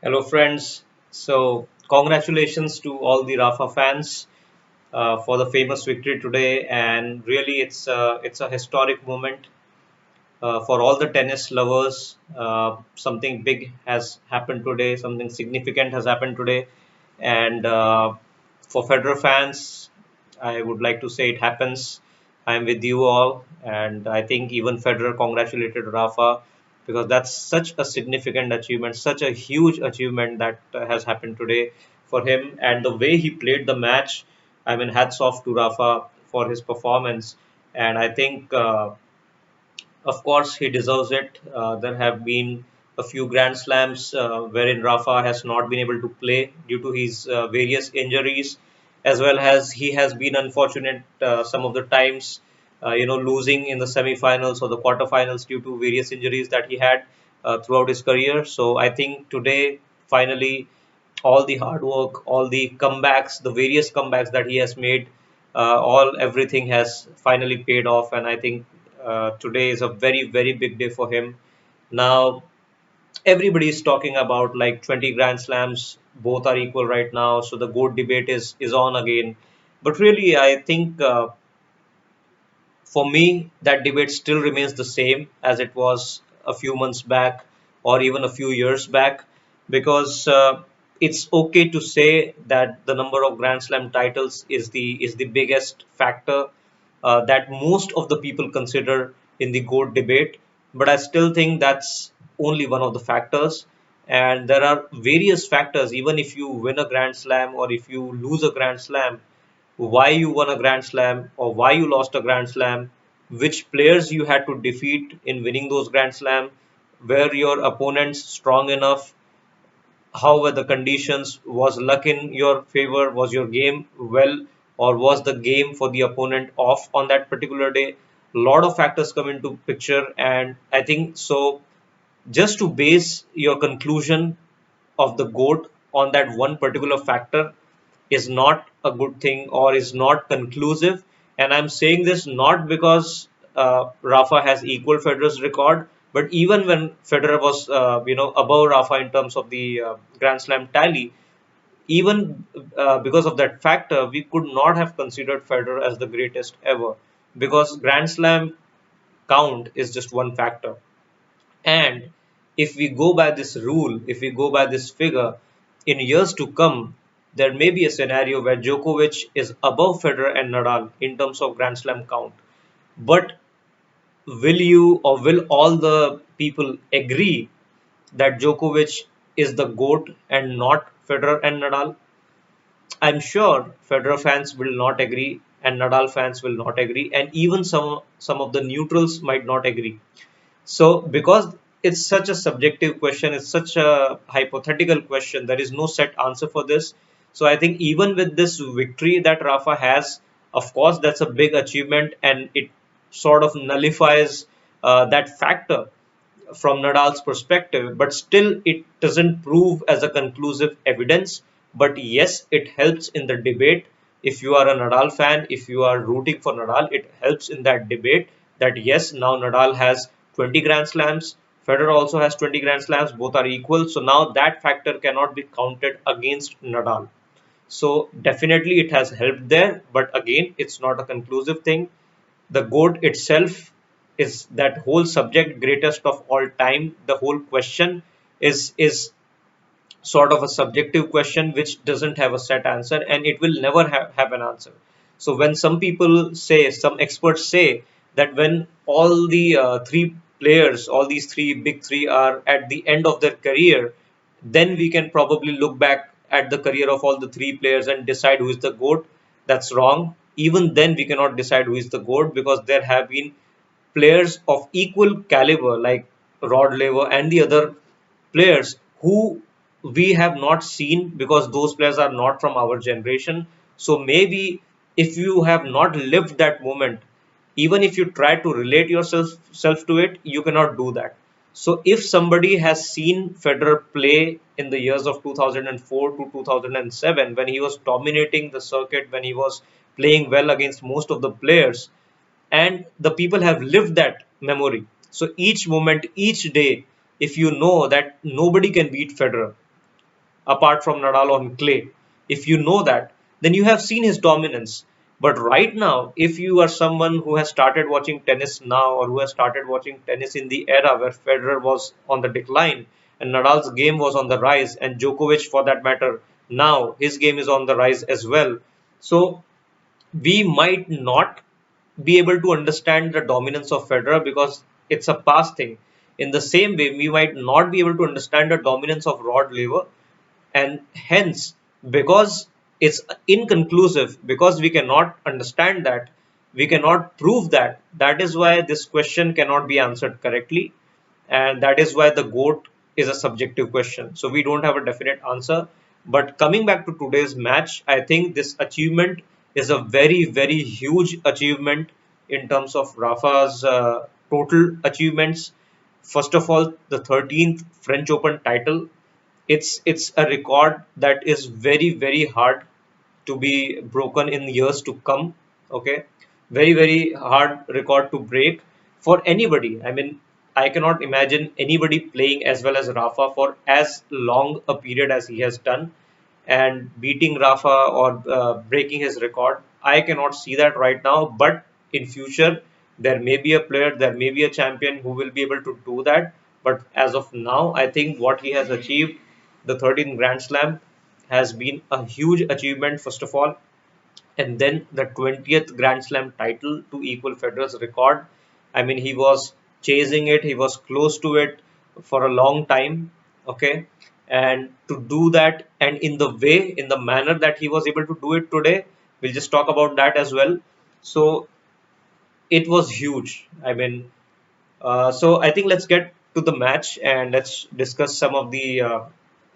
Hello, friends. So, congratulations to all the Rafa fans for the famous victory today, and really, it's a historic moment for all the tennis lovers. Something big has happened today. Something significant has happened today, and for Federer fans, I would like to say it happens. I'm with you all, and I think even Federer congratulated Rafa because that's such a significant achievement, such a huge achievement that has happened today for him, and the way he played the match. I mean, hats off to Rafa for his performance, and I think. Of course, he deserves it. There have been a few Grand Slams wherein Rafa has not been able to play due to his various injuries, as well as he has been unfortunate some of the times, losing in the semi-finals or the quarterfinals due to various injuries that he had throughout his career. So I think today, finally, all the hard work, all the comebacks, the various comebacks that he has made, all everything has finally paid off, and I think today is a very big day for him. Now everybody is talking about like 20 Grand Slams, both are equal right now, so the GOAT debate is on again. But really, I think for me, that debate still remains the same as it was a few months back or even a few years back, because it's okay to say that the number of Grand Slam titles is the biggest factor that most of the people consider in the GOAT debate. But I still think that's only one of the factors. And there are various factors, even if you win a Grand Slam or if you lose a Grand Slam, why you won a Grand Slam or why you lost a Grand Slam, which players you had to defeat in winning those Grand Slam, were your opponents strong enough, how were the conditions, was luck in your favor, was your game well, or was the game for the opponent off on that particular day. A lot of factors come into picture, and I think so just to base your conclusion of the GOAT on that one particular factor is not a good thing or is not conclusive. And I'm saying this not because Rafa has equal Federer's record, but even when Federer was, above Rafa in terms of the Grand Slam tally, even because of that factor, we could not have considered Federer as the greatest ever, because Grand Slam count is just one factor. And if we go by this rule, if we go by this figure, in years to come, there may be a scenario where Djokovic is above Federer and Nadal in terms of Grand Slam count. But will you or will all the people agree that Djokovic is the GOAT and not Federer and Nadal? I'm sure Federer fans will not agree and Nadal fans will not agree, and even some of the neutrals might not agree. So, because it's such a subjective question, it's such a hypothetical question, there is no set answer for this. So, I think even with this victory that Rafa has, of course, that's a big achievement and it sort of nullifies that factor from Nadal's perspective, but still it doesn't prove as a conclusive evidence. But yes, it helps in the debate. If you are a Nadal fan, if you are rooting for Nadal, it helps in that debate that yes, now Nadal has 20 Grand Slams, Federer also has 20 Grand Slams, both are equal. So now that factor cannot be counted against Nadal. So definitely it has helped there, but again, it's not a conclusive thing. The GOAT itself is that whole subject, greatest of all time. The whole question is sort of a subjective question which doesn't have a set answer, and it will never have an answer. So when some people say, some experts say that when all the three players, all these three big three are at the end of their career, then we can probably look back at the career of all the three players and decide who is the GOAT. That's wrong. Even then, we cannot decide who is the GOAT, because there have been players of equal caliber like Rod Laver and the other players who we have not seen, because those players are not from our generation. So maybe if you have not lived that moment, even if you try to relate yourself self to it, you cannot do that. So if somebody has seen Federer play in the years of 2004 to 2007, when he was dominating the circuit, when he was playing well against most of the players, and the people have lived that memory. So each moment, each day, if you know that nobody can beat Federer, apart from Nadal on clay. If you know that, then you have seen his dominance. But right now, if you are someone who has started watching tennis now, or who has started watching tennis in the era where Federer was on the decline and Nadal's game was on the rise, and Djokovic for that matter, now his game is on the rise as well. So we might not be able to understand the dominance of Federer because it's a past thing. In the same way, we might not be able to understand the dominance of Rod Laver, and hence, because it's inconclusive, because we cannot understand that, we cannot prove that. That is why this question cannot be answered correctly, and that is why the GOAT is a subjective question. So we don't have a definite answer. But coming back to today's match, I think this achievement is a very, very huge achievement in terms of Rafa's total achievements. First of all, the 13th French Open title. It's a record that is very, very hard to be broken in years to come. Okay, very, very hard record to break for anybody. I mean, I cannot imagine anybody playing as well as Rafa for as long a period as he has done and beating Rafa or breaking his record. I cannot see that right now, but in future there may be a player, there may be a champion who will be able to do that. But as of now, I think what he has achieved, the 13th Grand Slam, has been a huge achievement, first of all, and then the 20th Grand Slam title to equal Federer's record. I mean, he was chasing it, he was close to it for a long time. Okay, and to do that, and in the way, in the manner that he was able to do it today, we'll just talk about that as well. So it was huge. I mean, so I think let's get to the match and let's discuss some of the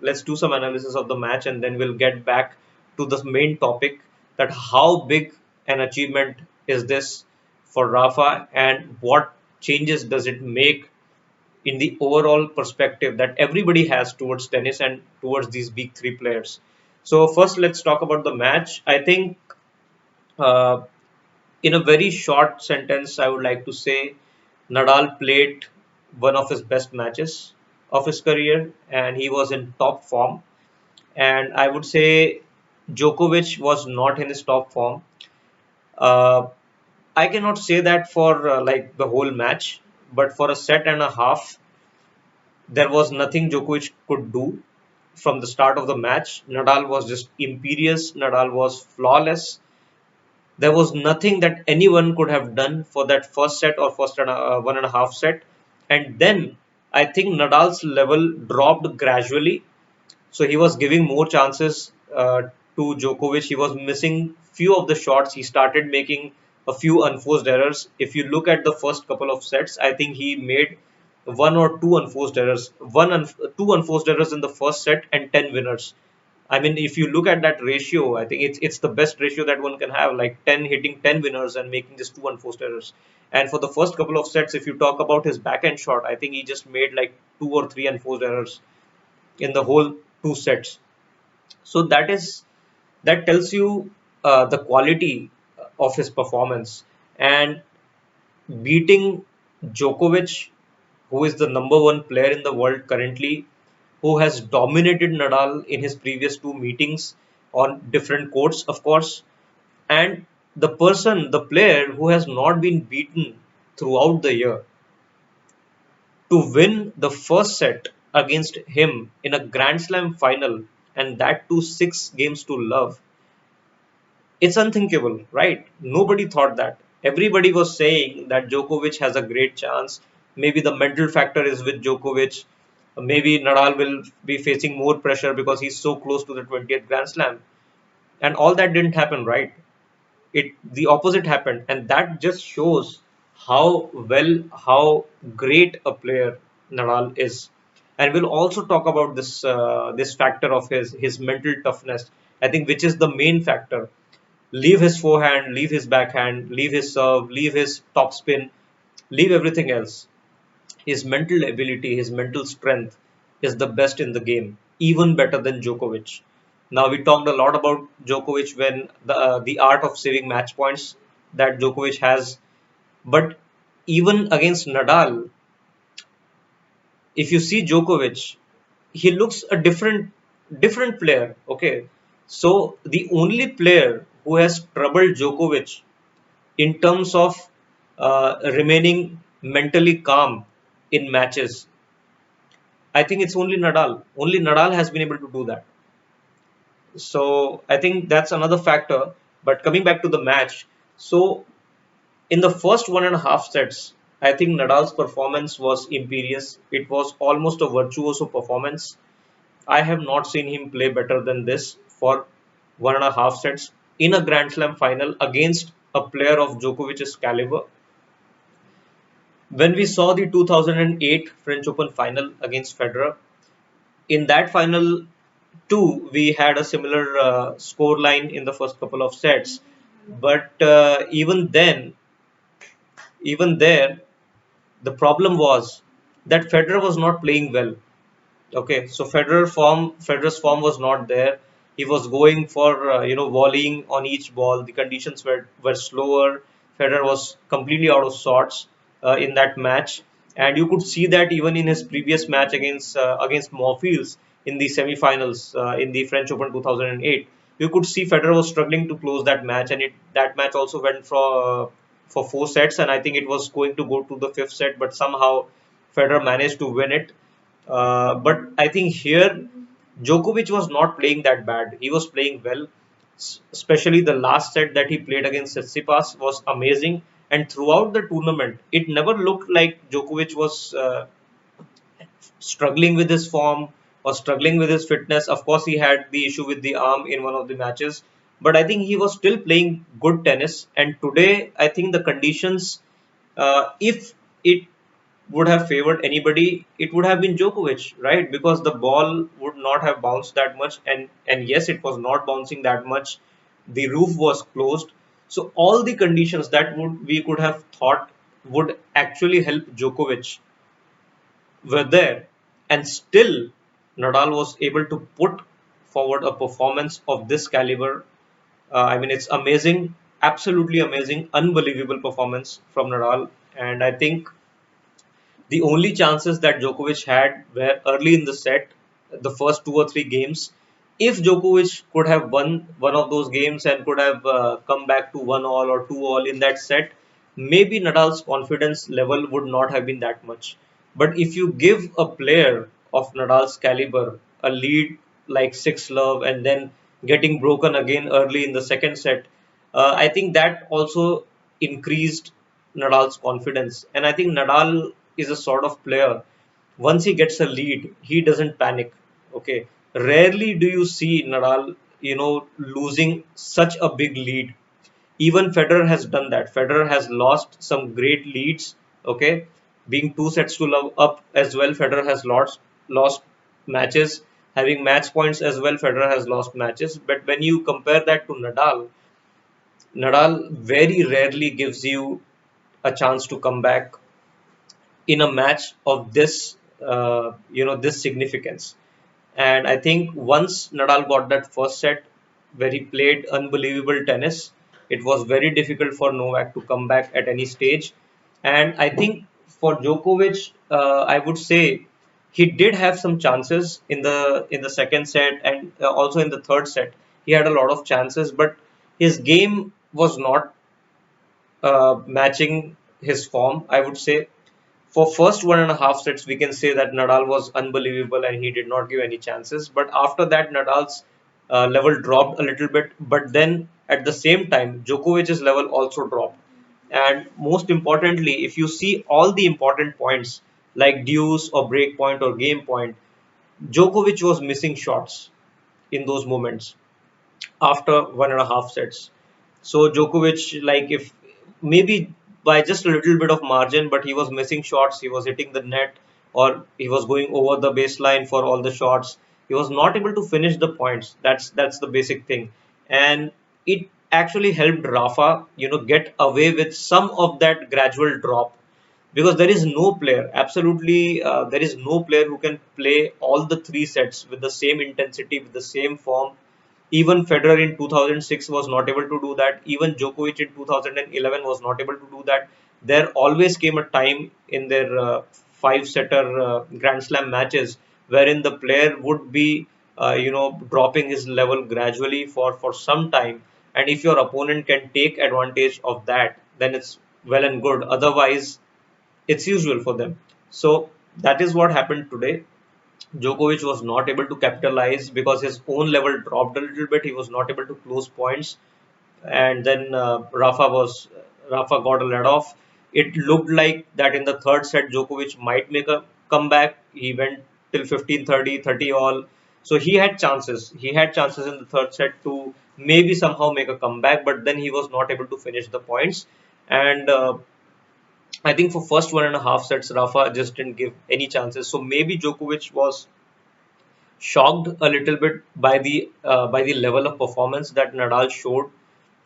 let's do some analysis of the match, and then we'll get back to the main topic, that how big an achievement is this for Rafa and what changes does it make in the overall perspective that everybody has towards tennis and towards these big three players. So first, let's talk about the match. I think uh, in a very short sentence, I would like to say Nadal played one of his best matches of his career and he was in top form. And I would say Djokovic was not in his top form. Uh, I cannot say that for like the whole match, but for a set and a half, there was nothing Djokovic could do from the start of the match. Nadal was just imperious, Nadal was flawless. There was nothing that anyone could have done for that first set or first and one and a half set. And then I think Nadal's level dropped gradually. So he was giving more chances to Djokovic. He was missing few of the shots. He started making a few unforced errors. If you look at the first couple of sets, I think he made one or two unforced errors, two unforced errors in the first set and 10 winners. I mean, if you look at that ratio, I think it's the best ratio that one can have, like 10 hitting 10 winners and making just two unforced errors. And for the first couple of sets, if you talk about his backhand shot, I think he just made like two or three unforced errors in the whole two sets. So that tells you the quality of his performance. And beating Djokovic, who is the number one player in the world currently, who has dominated Nadal in his previous two meetings on different courts, of course, and the player who has not been beaten throughout the year, to win the first set against him in a Grand Slam final, and that too 6 games to love. It's unthinkable, right? Nobody thought that. Everybody was saying that Djokovic has a great chance. Maybe the mental factor is with Djokovic. Maybe Nadal will be facing more pressure because he's so close to the 20th Grand Slam. And all that didn't happen, right? It the opposite happened, and that just shows how great a player Nadal is. And we'll also talk about this factor of his mental toughness, I think, which is the main factor. Leave his forehand, leave his backhand, leave his serve, leave his topspin, leave everything else. His mental ability, his mental strength is the best in the game, even better than Djokovic. Now, we talked a lot about Djokovic when the art of saving match points that Djokovic has, but even against Nadal, if you see Djokovic, he looks a different. different player. Okay, so the only player who has troubled Djokovic in terms of remaining mentally calm in matches, I think it's only Nadal. Only Nadal has been able to do that. So I think that's another factor. But coming back to the match, so in the first 1.5 sets, I think Nadal's performance was imperious. It was almost a virtuoso performance. I have not seen him play better than this for 1.5 sets in a Grand Slam final against a player of Djokovic's caliber. When we saw the 2008 French Open final against Federer, in that final too, we had a similar score line in the first couple of sets. But even there, the problem was that Federer was not playing well. Okay, so Federer's form was not there. He was going for volleying on each ball. The conditions were slower. Federer was completely out of sorts in that match, and you could see that even in his previous match against Monfils in the semi-finals in the French Open 2008. You could see Federer was struggling to close that match, and that match also went for 4 sets, and I think it was going to go to the fifth set, but somehow Federer managed to win it. But I think here Djokovic was not playing that bad. He was playing well, especially the last set that he played against Tsitsipas was amazing. And throughout the tournament, it never looked like Djokovic was struggling with his form or struggling with his fitness. Of course, he had the issue with the arm in one of the matches, but I think he was still playing good tennis. And today, I think the conditions, if it would have favored anybody, it would have been Djokovic, right? Because the ball would not have bounced that much, and yes, it was not bouncing that much. The roof was closed, so all the conditions that would we could have thought would actually help Djokovic were there, and still Nadal was able to put forward a performance of this caliber. I mean, it's amazing, absolutely amazing, unbelievable performance from Nadal, and I think the only chances that Djokovic had were early in the set, the first 2 or 3 games. If Djokovic could have won one of those games and could have come back to 1-all or 2-all in that set, maybe Nadal's confidence level would not have been that much. But if you give a player of Nadal's caliber a lead like 6 love and then getting broken again early in the second set, I think that also increased Nadal's confidence. And I think Nadal is a sort of player. Once he gets a lead, he doesn't panic. Okay. Rarely do you see Nadal, losing such a big lead. Even Federer has done that. Federer has lost some great leads. Okay. Being 2 sets to love up as well, Federer has lost matches. Having match points as well, Federer has lost matches. But when you compare that to Nadal, Nadal very rarely gives you a chance to come back in a match of this significance. And I think once Nadal got that first set where he played unbelievable tennis, it was very difficult for Novak to come back at any stage. And I think for Djokovic, I would say he did have some chances in the second set and also in the third set. He had a lot of chances, but his game was not matching his form, I would say. For first 1.5 sets, we can say that Nadal was unbelievable and he did not give any chances. But after that, Nadal's level dropped a little bit. But then at the same time, Djokovic's level also dropped. And most importantly, if you see all the important points like deuce or break point or game point, Djokovic was missing shots in those moments after 1.5 sets. So Djokovic, like if maybe by just a little bit of margin, but he was missing shots, he was hitting the net, or he was going over the baseline for all the shots. He was not able to finish the points. That's the basic thing, and it actually helped Rafa, get away with some of that gradual drop because there is no player, absolutely, there is no player who can play all the 3 sets with the same intensity, with the same form. Even Federer in 2006 was not able to do that. Even Djokovic in 2011 was not able to do that. There always came a time in their five-setter Grand Slam matches wherein the player would be dropping his level gradually for some time. And if your opponent can take advantage of that, then it's well and good. Otherwise, it's usual for them. So that is what happened today. Djokovic was not able to capitalize because his own level dropped a little bit. He was not able to close points, and then Rafa got a let off. It looked like that in the third set, Djokovic might make a comeback. He went till 15-30, 30 all. So he had chances. He had chances in the third set to maybe somehow make a comeback, but then he was not able to finish the points. And I think for first 1.5 sets, Rafa just didn't give any chances. So maybe Djokovic was shocked a little bit by the level of performance that Nadal showed.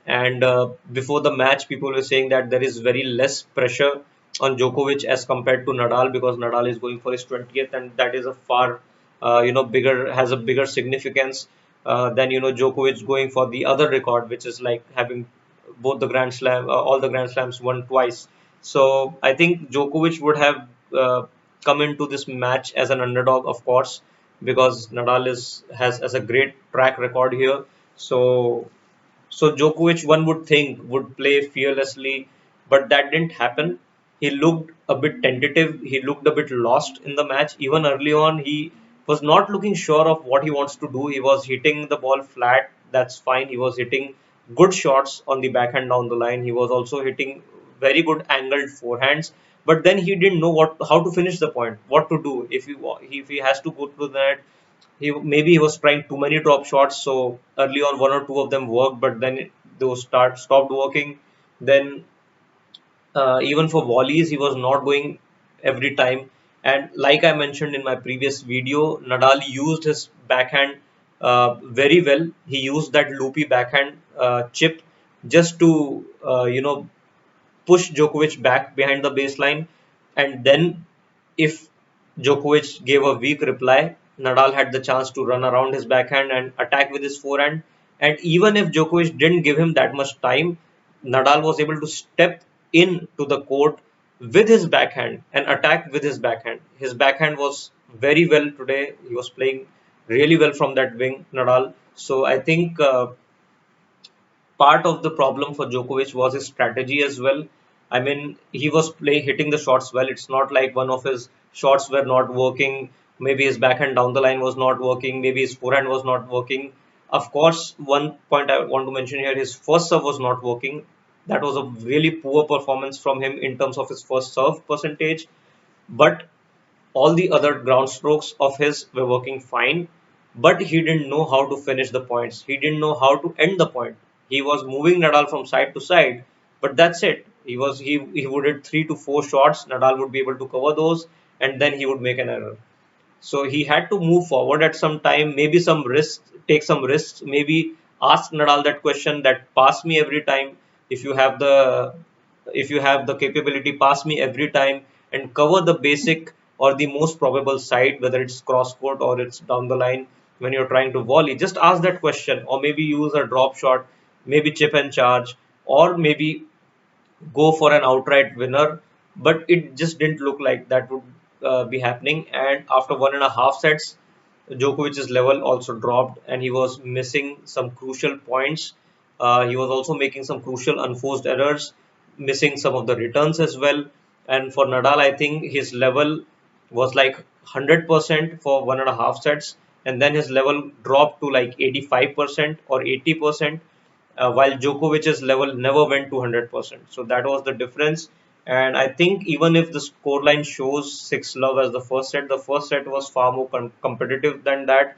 And before the match, people were saying that there is very less pressure on Djokovic as compared to Nadal, because Nadal is going for his 20th, and that is a far bigger, has a bigger significance than Djokovic going for the other record, which is like having both the Grand Slam, all the Grand Slams won twice. So I think Djokovic would have come into this match as an underdog, of course, because Nadal has a great track record here. So Djokovic, one would think, would play fearlessly, but that didn't happen. He looked a bit tentative. He looked a bit lost in the match. Even early on, he was not looking sure of what he wants to do. He was hitting the ball flat. That's fine. He was hitting good shots on the backhand down the line. He was also hitting very good angled forehands. But then he didn't know how to finish the point, what to do if he has to go to the net. He was trying too many drop shots, so early on one or two of them worked, but then those stopped working. Then even for volleys, he was not going every time. And like I mentioned in my previous video, Nadal used his backhand very well. He used that loopy backhand chip just to push Djokovic back behind the baseline. And then, if Djokovic gave a weak reply, Nadal had the chance to run around his backhand and attack with his forehand. And even if Djokovic didn't give him that much time, Nadal was able to step into the court with his backhand and attack with his backhand. His backhand was very well today. He was playing really well from that wing, Nadal. So I think part of the problem for Djokovic was his strategy as well. I mean, he was hitting the shots well. It's not like one of his shots were not working. Maybe his backhand down the line was not working. Maybe his forehand was not working. Of course, one point I want to mention here, his first serve was not working. That was a really poor performance from him in terms of his first serve percentage. But all the other ground strokes of his were working fine, but he didn't know how to finish the points. He didn't know how to end the point. He was moving Nadal from side to side, but that's it. He would hit 3 to 4 shots. Nadal would be able to cover those, and then he would make an error. So he had to move forward at some time, maybe some risks, take some risks, maybe ask Nadal that question that pass me every time. If you have the capability, pass me every time and cover the basic or the most probable side, whether it's cross court or it's down the line when you're trying to volley. Just ask that question, or maybe use a drop shot, maybe chip and charge, or maybe go for an outright winner, but it just didn't look like that would be happening. And after 1.5 sets, Djokovic's level also dropped, and he was missing some crucial points. He was also making some crucial unforced errors, missing some of the returns as well. And for Nadal, I think his level was like 100% for 1.5 sets, and then his level dropped to like 85% or 80%, while Djokovic's level never went to 100%. So that was the difference. And I think even if the scoreline shows 6 love as the first set was far more competitive than that,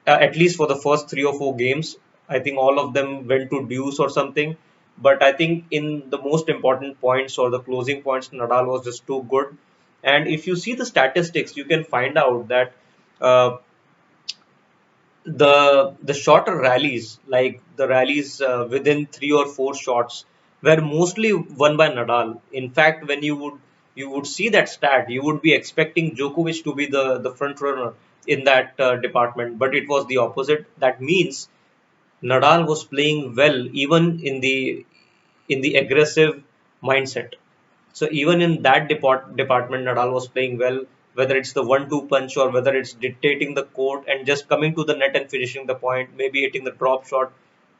at least for the first 3 or 4 games. I think all of them went to deuce or something. But I think in the most important points or the closing points, Nadal was just too good. And if you see the statistics, you can find out that uh, the shorter rallies, like the rallies within 3 or 4 shots, were mostly won by Nadal. In fact, when you would see that stat, you would be expecting Djokovic to be the front runner in that department, but it was the opposite. That means Nadal was playing well even in the aggressive mindset. So even in that department, Nadal was playing well. whether it's the 1-2 punch or whether it's dictating the court and just coming to the net and finishing the point, maybe hitting the drop shot.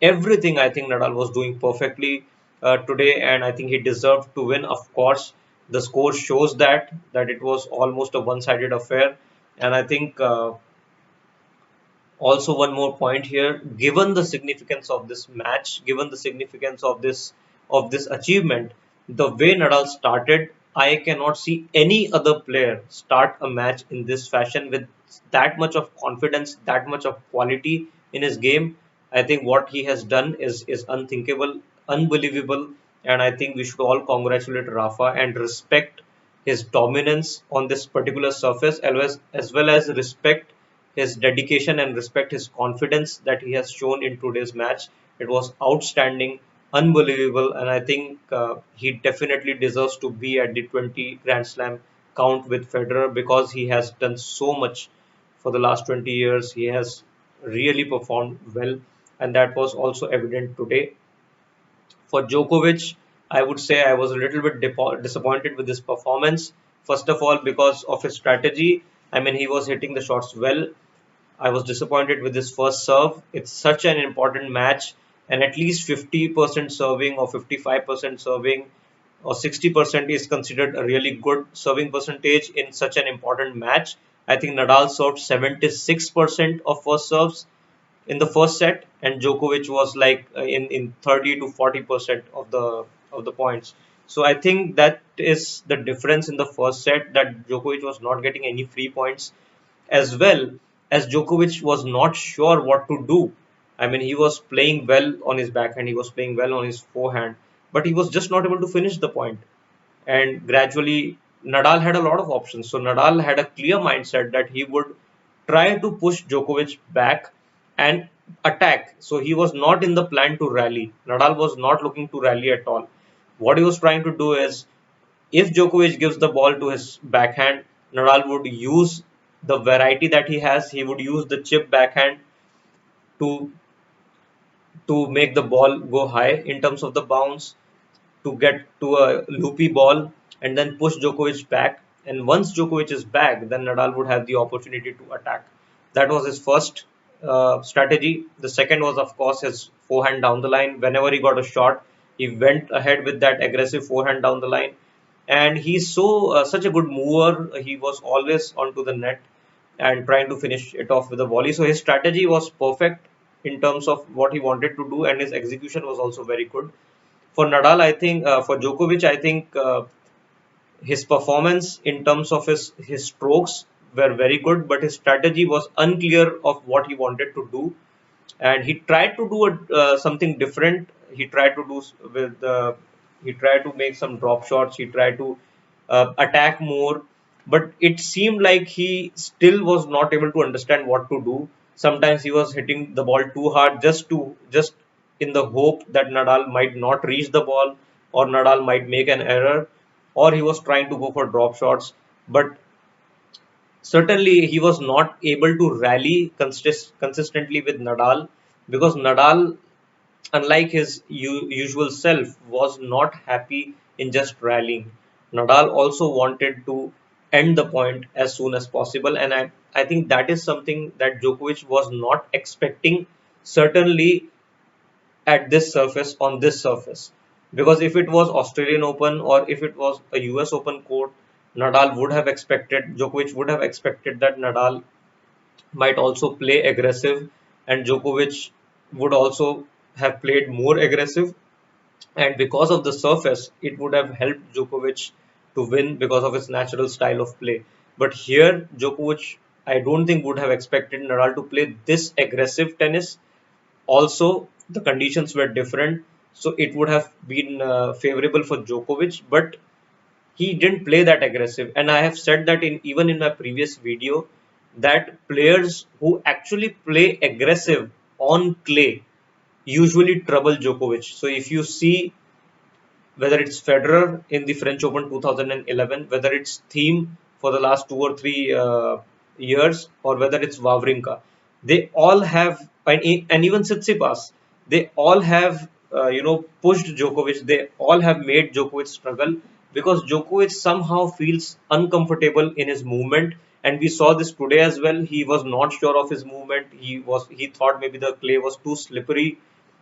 Everything I think Nadal was doing perfectly today, and I think he deserved to win. Of course, the score shows that it was almost a one-sided affair, and I think. Also, one more point here: given the significance of this match, given the significance of this achievement, the way Nadal started, I cannot see any other player start a match in this fashion with that much of confidence, that much of quality in his game. I think what he has done is unthinkable, unbelievable, and I think we should all congratulate Rafa and respect his dominance on this particular surface, as well as respect his dedication and respect his confidence that he has shown in today's match. It was outstanding, unbelievable, and I think he definitely deserves to be at the 20 Grand Slam count with Federer because he has done so much for the last 20 years. He has really performed well, and that was also evident today. For Djokovic, I would say I was a little bit disappointed with his performance. First of all, because of his strategy. I mean, he was hitting the shots well. I was disappointed with his first serve. It's such an important match, and at least 50% serving or 55% serving or 60% is considered a really good serving percentage in such an important match. I think Nadal served 76% of first serves in the first set, and Djokovic was like in 30 to 40% of the points. So I think that is the difference in the first set, that Djokovic was not getting any free points, as well as Djokovic was not sure what to do. I mean, he was playing well on his backhand, he was playing well on his forehand, but he was just not able to finish the point. And gradually, Nadal had a lot of options. So Nadal had a clear mindset that he would try to push Djokovic back and attack. So he was not in the plan to rally. Nadal was not looking to rally at all. What he was trying to do is, if Djokovic gives the ball to his backhand, Nadal would use the variety that he has. He would use the chip backhand to make the ball go high in terms of the bounce, to get to a loopy ball and then push Djokovic back. And once Djokovic is back, then Nadal would have the opportunity to attack. That was his first strategy. The second was, of course, his forehand down the line. Whenever he got a shot, he went ahead with that aggressive forehand down the line. And he's such a good mover. He was always onto the net and trying to finish it off with a volley. So his strategy was perfect in terms of what he wanted to do, and his execution was also very good. For Nadal, I think, for Djokovic, I think his performance in terms of his strokes were very good, but his strategy was unclear of what he wanted to do, and he tried to do something different. He tried to do with he tried to make some drop shots. He tried to attack more, but it seemed like he still was not able to understand what to do. Sometimes he was hitting the ball too hard, just in the hope that Nadal might not reach the ball, or Nadal might make an error, or he was trying to go for drop shots. But certainly he was not able to rally consistently with Nadal, because Nadal, unlike his usual self, was not happy in just rallying. Nadal also wanted to end the point as soon as possible, and I think that is something that Djokovic was not expecting, certainly at this surface, on this surface. Because if it was Australian Open or if it was a US Open court, Djokovic would have expected that Nadal might also play aggressive, and Djokovic would also have played more aggressive, and because of the surface, it would have helped Djokovic to win because of his natural style of play. But here, Djokovic, I don't think would have expected Nadal to play this aggressive tennis. Also, the conditions were different, so it would have been favorable for Djokovic, but he didn't play that aggressive. And I have said that in even in my previous video, that players who actually play aggressive on clay usually trouble Djokovic. So if you see, whether it's Federer in the French Open 2011, whether it's Thiem for the last 2 or 3 years, or whether it's Wawrinka, they all have, and even Tsitsipas, they all have pushed Djokovic. They all have made Djokovic struggle, because Djokovic somehow feels uncomfortable in his movement, and we saw this today as well. He was not sure of his movement. He thought maybe the clay was too slippery,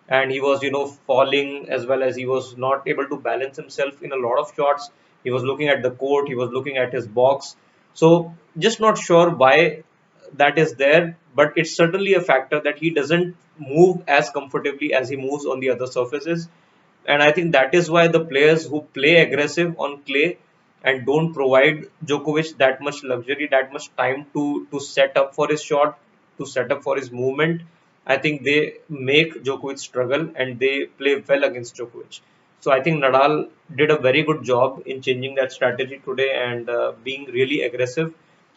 and he was falling, as well as he was not able to balance himself in a lot of shots. He was looking at the court. He was looking at his box. So just not sure why that is there, but it's certainly a factor that he doesn't move as comfortably as he moves on the other surfaces. And I think that is why the players who play aggressive on clay and don't provide Djokovic that much luxury, that much time to set up for his shot, to set up for his movement, I think they make Djokovic struggle and they play well against Djokovic. So I think Nadal did a very good job in changing that strategy today and being really aggressive.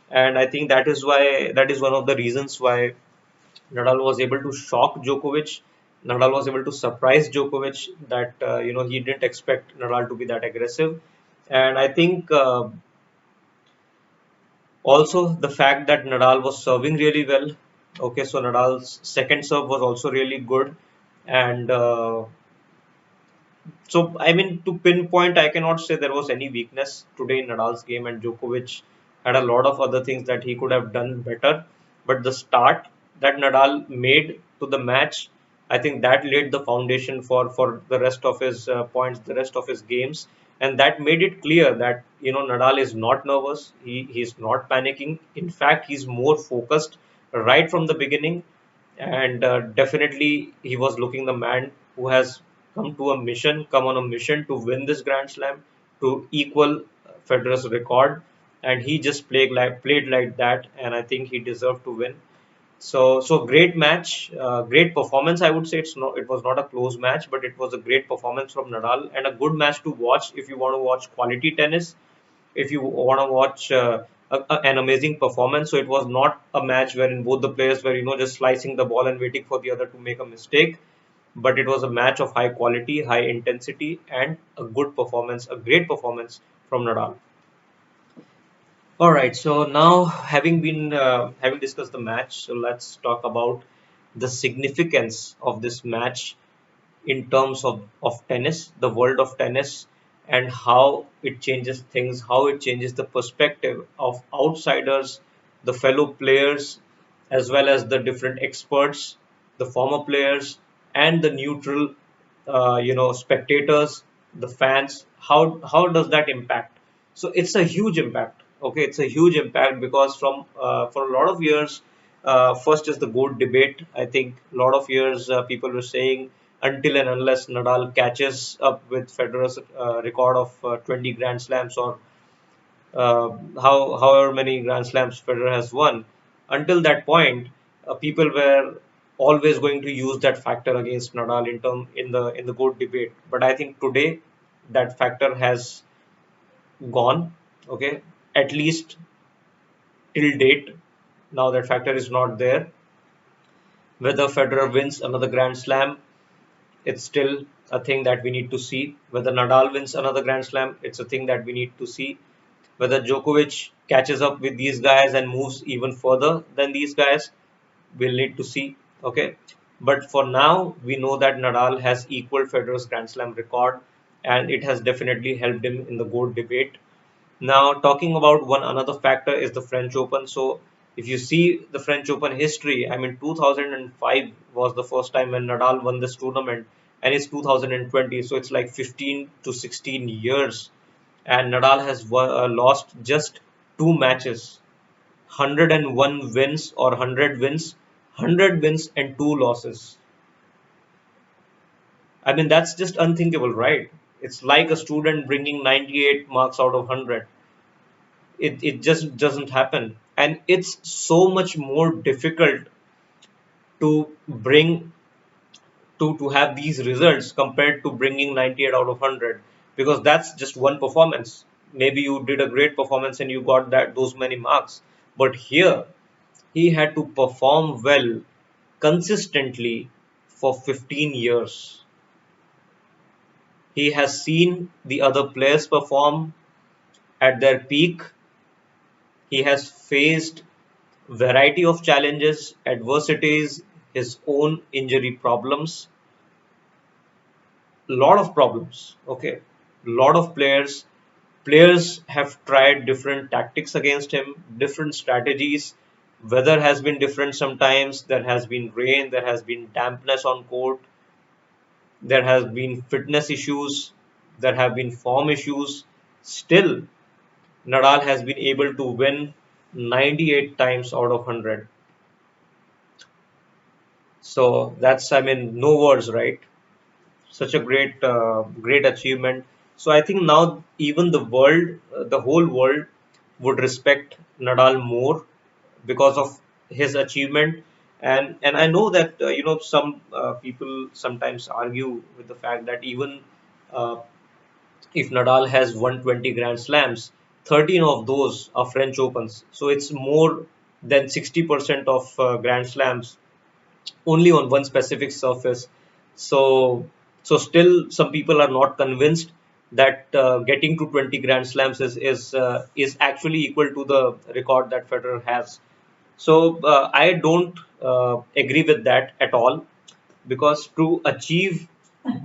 And I think that is one of the reasons why Nadal was able to shock Djokovic. Nadal was able to surprise Djokovic that he didn't expect Nadal to be that aggressive, and I think also the fact that Nadal was serving really well. Okay, so Nadal's second serve was also really good, and so, I mean, to pinpoint, I cannot say there was any weakness today in Nadal's game, and Djokovic had a lot of other things that he could have done better. But the start that Nadal made to the match, I think that laid the foundation for the rest of his points, the rest of his games, and that made it clear that Nadal is not nervous, he's not panicking. In fact, he's more focused right from the beginning, and definitely he was looking the man who has come on a mission to win this Grand Slam, to equal Federer's record, and he just played like that, and I think he deserved to win. So great match, great performance. I would say it was not a close match, but it was a great performance from Nadal and a good match to watch if you want to watch quality tennis, if you want to watch an amazing performance. So it was not a match wherein both the players were just slicing the ball and waiting for the other to make a mistake, but it was a match of high quality, high intensity, and a good performance, a great performance from Nadal. All right, so now having discussed the match, so let's talk about the significance of this match in terms of tennis, the world of tennis, and how it changes things, how it changes the perspective of outsiders, the fellow players, as well as the different experts, the former players, and the neutral, spectators, the fans. How does that impact? So it's a huge impact. Okay, it's a huge impact because for a lot of years, first is the GOAT debate. I think a lot of years people were saying until and unless Nadal catches up with Federer's record of 20 Grand Slams, or however many Grand Slams Federer has won, until that point, people were always going to use that factor against Nadal in the GOAT debate. But I think today that factor has gone. Okay, at least till date, now that factor is not there. Whether Federer wins another Grand Slam, it's still a thing that we need to see. Whether Nadal wins another Grand Slam, it's a thing that we need to see. Whether Djokovic catches up with these guys and moves even further than these guys, we'll need to see. Okay. But for now, we know that Nadal has equaled Federer's Grand Slam record, and it has definitely helped him in the GOAT debate. Now, talking about one another factor is the French Open. So, if you see the French Open history, I mean, 2005 was the first time when Nadal won this tournament, and it's 2020. So, it's like 15 to 16 years, and Nadal has lost just two matches, 101 wins or 100 wins, 100 wins and two losses. I mean, that's just unthinkable, right? It's like a student bringing 98 marks out of 100. It just doesn't happen, and it's so much more difficult to bring to have these results compared to bringing 98 out of 100, because that's just one performance. Maybe you did a great performance and you got that those many marks, but here he had to perform well consistently for 15 years. He has seen the other players perform at their peak. He has faced variety of challenges, adversities, his own injury problems, lot of problems. Okay, lot of players Players have tried different tactics against him, different strategies. Weather has been different sometimes. There has been rain, there has been dampness on court, there has been fitness issues, there have been form issues. Still, Nadal has been able to win 98 times out of 100. So that's, I mean, no words, right? Such a great achievement. So I think now even the world, the whole world, would respect Nadal more because of his achievement. And I know that some people sometimes argue with the fact that even uh, if Nadal has won 20 Grand Slams, 13 of those are French Opens. So it's more than 60% of Grand Slams only on one specific surface. So, so still some people are not convinced that getting to 20 Grand Slams is actually equal to the record that Federer has. So I don't agree with that at all, because to achieve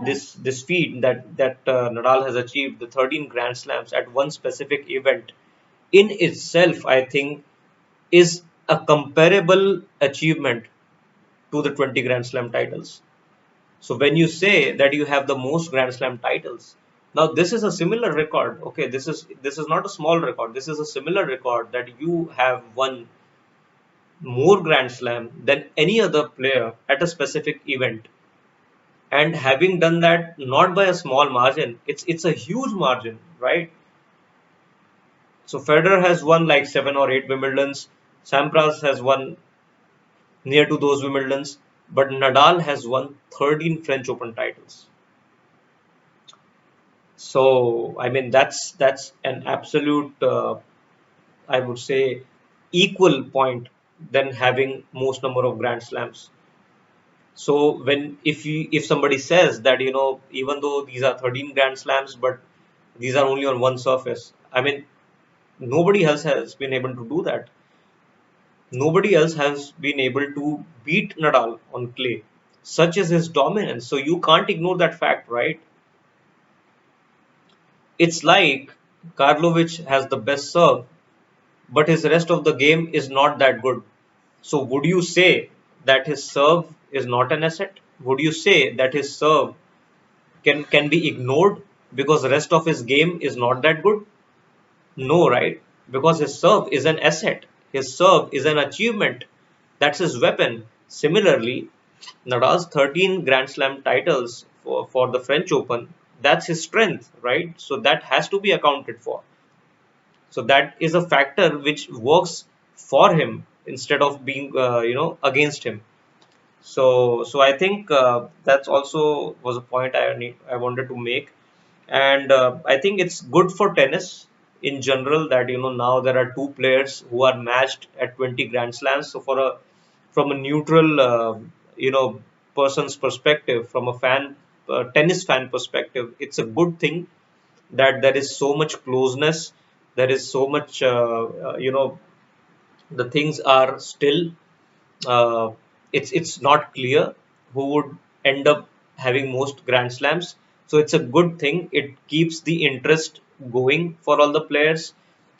this feat that Nadal has achieved, the 13 Grand Slams at one specific event, in itself, I think, is a comparable achievement to the 20 Grand Slam titles. So when you say that you have the most Grand Slam titles, now this is a similar record. Okay, this is not a small record. This is a similar record that you have won more Grand Slam than any other player at a specific event. And having done that not by a small margin, it's a huge margin, right? So Federer has won like 7 or 8 Wimbledons. Sampras has won near to those Wimbledons, but Nadal has won 13 French Open titles. So I mean that's an absolute, I would say, equal point than having most number of Grand Slams. So when if somebody says that even though these are 13 Grand Slams, but these are only on one surface, I mean nobody else has been able to do that. Nobody else has been able to beat Nadal on clay. Such is his dominance. So you can't ignore that fact, right? It's like Karlovic has the best serve, but his rest of the game is not that good. So would you say that his serve is not an asset? Would you say that his serve can be ignored because the rest of his game is not that good? No, right? Because his serve is an asset. His serve is an achievement. That's his weapon. Similarly, Nadal's 13 Grand Slam titles for the French Open, that's his strength, right? So that has to be accounted for. So that is a factor which works for him instead of being, against him. So I think that's also was a point I wanted to make. And I think it's good for tennis in general that now there are two players who are matched at 20 Grand Slams. So from a neutral person's perspective, from a tennis fan perspective, it's a good thing that there is so much closeness, there is so much the things are still, uh, it's not clear who would end up having most Grand Slams. So it's a good thing. It keeps the interest going for all the players,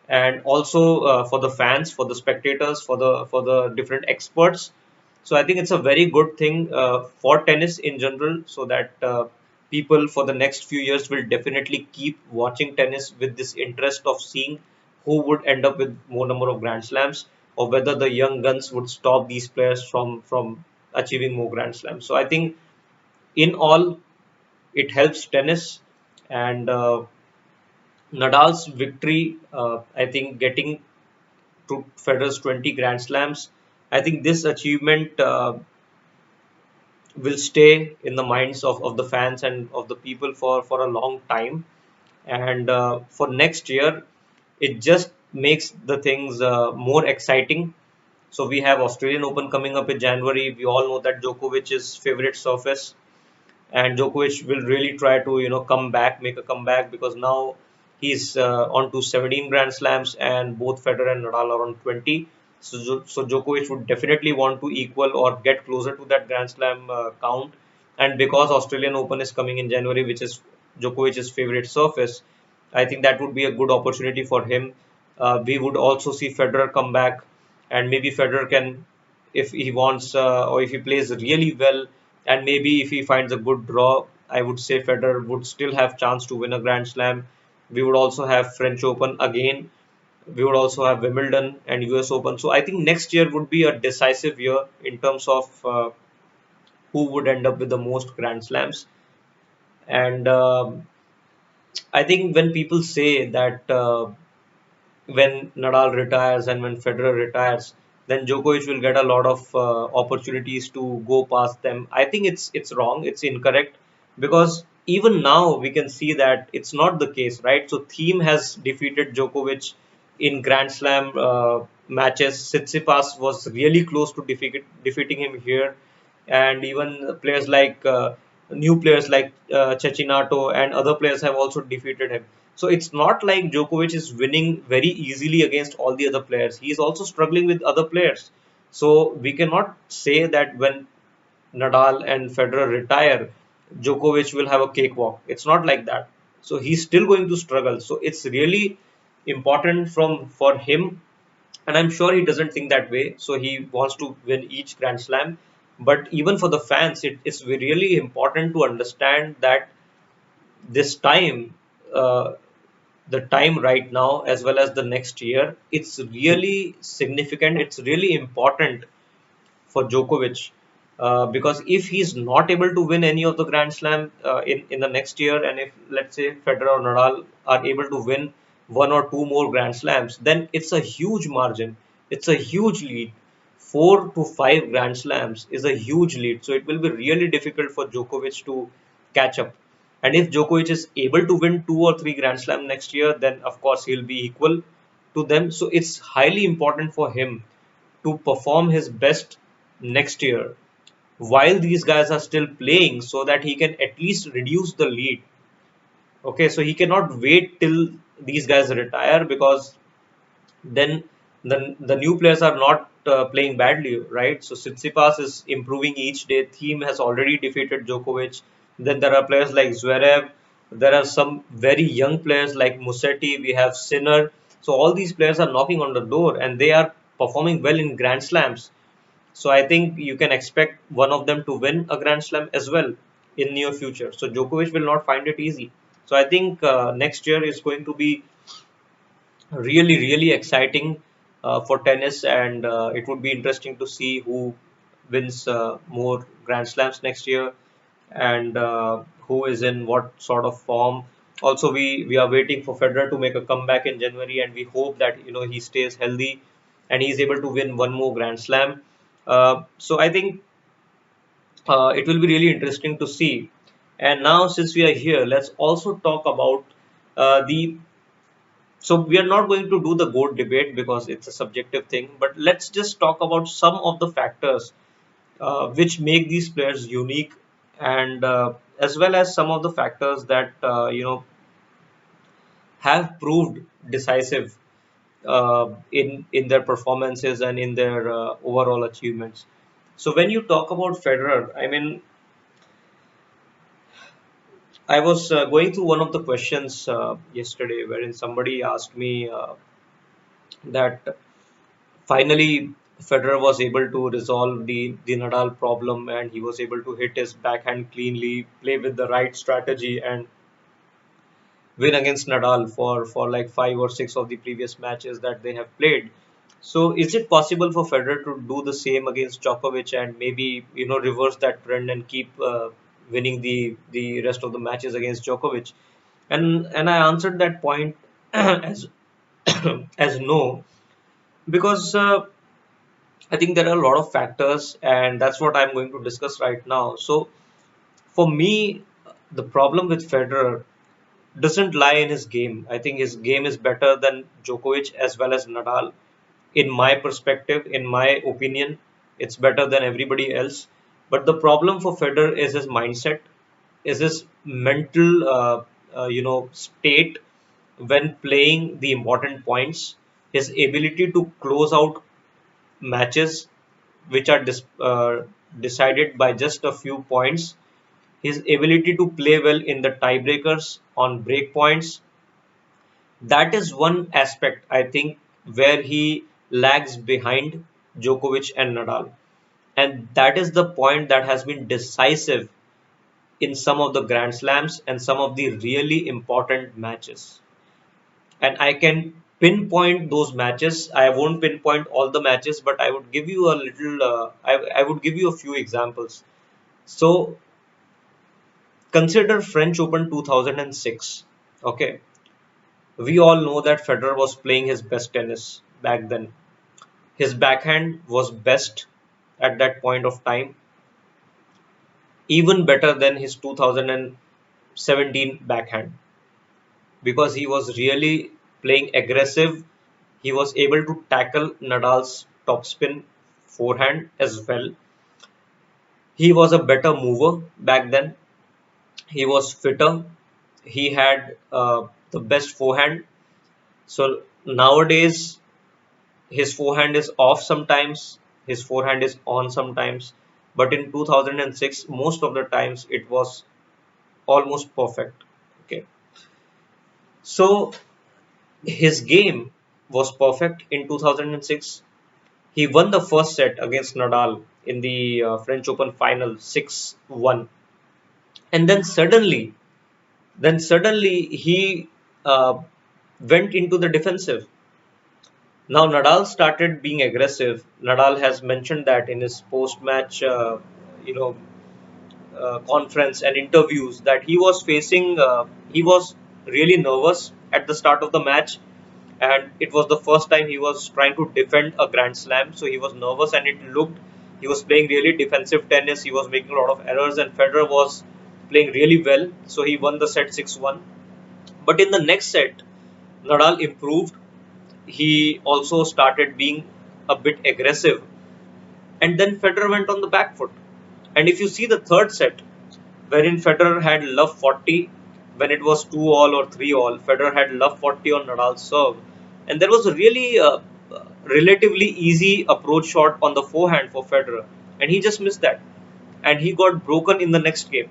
and also for the fans, for the spectators, for the different experts. So I think it's a very good thing for tennis in general, so that people for the next few years will definitely keep watching tennis with this interest of seeing who would end up with more number of Grand Slams, or whether the young guns would stop these players from achieving more Grand Slams. So I think in all, it helps tennis. And Nadal's victory, I think getting to Federer's 20 Grand Slams, I think this achievement will stay in the minds of the fans and of the people for a long time. And for next year, it just makes the things more exciting. So we have Australian Open coming up in January. We all know that Djokovic's favorite surface, and Djokovic will really try to come back, make a comeback, because now he's on to 17 Grand Slams, and both Federer and Nadal are on 20. So Djokovic would definitely want to equal or get closer to that Grand Slam count. And because Australian Open is coming in January, which is Djokovic's favorite surface, I think that would be a good opportunity for him. We would also see Federer come back, and maybe Federer can, if he wants, or if he plays really well, and maybe if he finds a good draw, I would say Federer would still have chance to win a Grand Slam. We would also have French Open again. We would also have Wimbledon and US Open. So I think next year would be a decisive year in terms of who would end up with the most Grand Slams. And I think when people say that when Nadal retires and when Federer retires, then Djokovic will get a lot of opportunities to go past them. I think it's wrong. It's incorrect because even now we can see that it's not the case, right? So Thiem has defeated Djokovic in Grand Slam matches. Tsitsipas was really close to defeating him here, and even players like new players like Cecchinato and other players have also defeated him. So it's not like Djokovic is winning very easily against all the other players. He is also struggling with other players. So we cannot say that when Nadal and Federer retire, Djokovic will have a cakewalk. It's not like that. So he's still going to struggle. So it's really important from for him, and I'm sure he doesn't think that way. So he wants to win each Grand Slam. But even for the fans, it's really important to understand that this time, the time right now, as well as the next year, it's really significant. It's really important for Djokovic. Because if he's not able to win any of the Grand Slam in the next year, and if let's say Federer or Nadal are able to win one or two more Grand Slams, then it's a huge margin. It's a huge lead. 4 to 5 Grand Slams is a huge lead. So it will be really difficult for Djokovic to catch up. And if Djokovic is able to win 2 or 3 Grand Slam next year, then of course he'll be equal to them. So it's highly important for him to perform his best next year while these guys are still playing so that he can at least reduce the lead. Okay, so he cannot wait till these guys retire because then the new players are not playing badly, right? So Tsitsipas is improving each day. Thiem has already defeated Djokovic. Then there are players like Zverev. There are some very young players like Musetti. We have Sinner. So all these players are knocking on the door and they are performing well in Grand Slams. So I think you can expect one of them to win a Grand Slam as well in near future. So Djokovic will not find it easy. So I think next year is going to be really exciting for tennis, and it would be interesting to see who wins more Grand Slams next year, and who is in what sort of form. Also, we are waiting for Federer to make a comeback in January, and we hope that he stays healthy and he's able to win one more Grand Slam. So I think it will be really interesting to see. And now, since we are here, let's also talk about the so we are not going to do the GOAT debate because it's a subjective thing, but let's just talk about some of the factors which make these players unique, and as well as some of the factors that have proved decisive in their performances and in their overall achievements. So when you talk about Federer, I mean, I was going through one of the questions yesterday, wherein somebody asked me that finally, Federer was able to resolve the Nadal problem, and he was able to hit his backhand cleanly, play with the right strategy, and win against Nadal for like 5 or 6 of the previous matches that they have played. So, is it possible for Federer to do the same against Djokovic and maybe reverse that trend and keep winning the rest of the matches against Djokovic? And I answered that point as as no, because I think there are a lot of factors, and that's what I'm going to discuss right now. So, for me, the problem with Federer doesn't lie in his game. I think his game is better than Djokovic as well as Nadal. In my perspective, in my opinion, it's better than everybody else. But the problem for Federer is his mindset, is his mental, state when playing the important points, his ability to close out matches which are decided by just a few points, his ability to play well in the tiebreakers on break points, That is one aspect, I think, where he lags behind Djokovic and Nadal. And that is the point that has been decisive in some of the Grand Slams and some of the really important matches. And I can pinpoint those matches. I won't pinpoint all the matches, but I would give you a little, I would give you a few examples. So consider French Open 2006. Okay. We all know that Federer was playing his best tennis back then. His backhand was best at that point of time, even better than his 2017 backhand, because he was really playing aggressive. He was able to tackle Nadal's topspin forehand as well. He was a better mover back then. He was fitter. He had the best forehand. So nowadays, his forehand is off sometimes, his forehand is on sometimes. But in 2006, most of the times it was almost perfect. Okay. So his game was perfect in 2006. He won the first set against Nadal in the French Open final 6-1. And then suddenly he uh, went into the defensive. Now Nadal started being aggressive. Nadal has mentioned that in his post-match, you know, conference and interviews, that he was facing, he was really nervous at the start of the match, and it was the first time he was trying to defend a Grand Slam. So he was nervous, and it looked he was playing really defensive tennis. He was making a lot of errors, and Federer was playing really well. So he won the set 6-1. But in the next set, Nadal improved. He also started being a bit aggressive, and then Federer went on the back foot. And if you see the third set, wherein Federer had love 40, when it was 2 all or 3 all, Federer had love 40 on Nadal's serve. And there was a really relatively easy approach shot on the forehand for Federer, and he just missed that. And he got broken in the next game.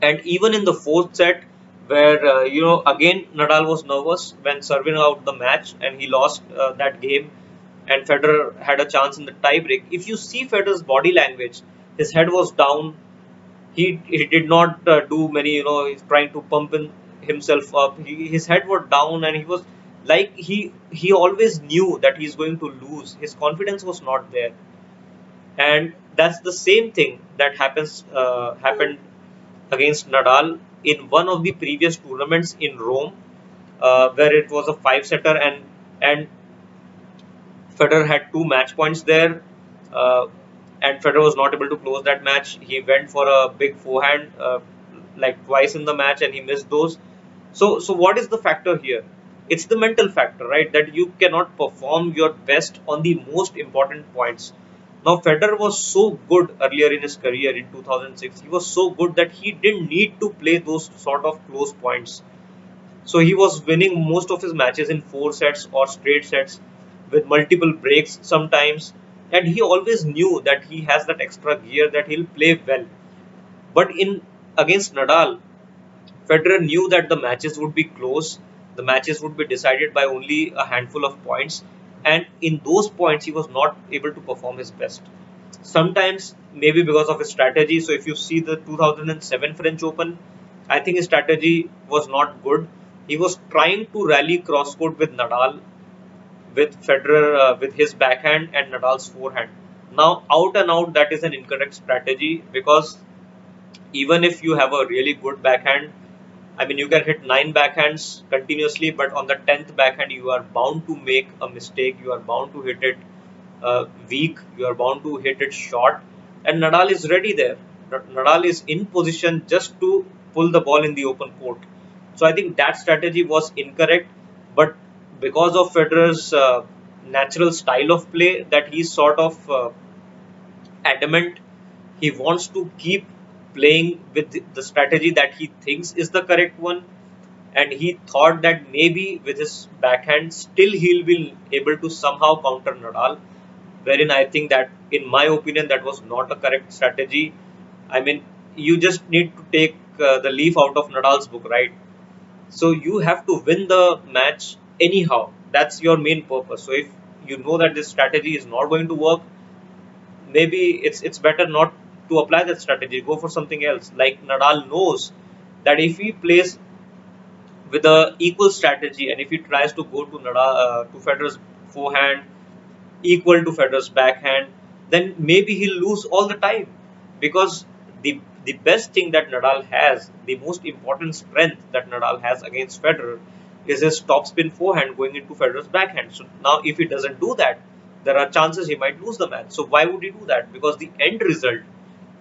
And even in the fourth set, where again Nadal was nervous when serving out the match, and he lost that game, and Federer had a chance in the tiebreak. If you see Federer's body language, his head was down. He did not do many, he's trying to pump himself up. His head was down, and he was like he always knew that he's going to lose. His confidence was not there. And that's the same thing that happened against Nadal in one of the previous tournaments in Rome, where it was a five setter, and Federer had two match points there, uh, and Federer was not able to close that match. He went for a big forehand like twice in the match, and he missed those. So what is the factor here? It's the mental factor, right? That you cannot perform your best on the most important points. Now, Federer was so good earlier in his career in 2006. He was so good that he didn't need to play those sort of close points. So he was winning most of his matches in four sets or straight sets with multiple breaks sometimes. And he always knew that he has that extra gear that he'll play well. But in against Nadal, Federer knew that the matches would be close, the matches would be decided by only a handful of points, and in those points he was not able to perform his best. Sometimes maybe because of his strategy. So if you see the 2007 French Open, I think his strategy was not good. He was trying to rally cross court with Nadal, with Federer, with his backhand and Nadal's forehand. Now, out and out, that is an incorrect strategy, because even if you have a really good backhand, I mean, you can hit nine backhands continuously, but on the 10th backhand, you are bound to make a mistake. You are bound to hit it weak. You are bound to hit it short. And Nadal is ready there. Nadal is in position just to pull the ball in the open court. So I think that strategy was incorrect. But because of Federer's natural style of play, that he's sort of adamant, he wants to keep playing with the strategy that he thinks is the correct one, and he thought that maybe with his backhand still he'll be able to somehow counter Nadal, wherein I think that, in my opinion, that was not a correct strategy. I mean, you just need to take the leaf out of Nadal's book, right? So you have to win the match anyhow. That's your main purpose. So if you know that this strategy is not going to work, maybe it's better not to apply that strategy. Go for something else. Like Nadal knows that if he plays with a equal strategy and if he tries to go to to Federer's forehand equal to Federer's backhand, then maybe he'll lose all the time, because the best thing that Nadal has, the most important strength that Nadal has against Federer, is his topspin forehand going into Federer's backhand. So now, if he doesn't do that, there are chances he might lose the match. So why would he do that? Because the end result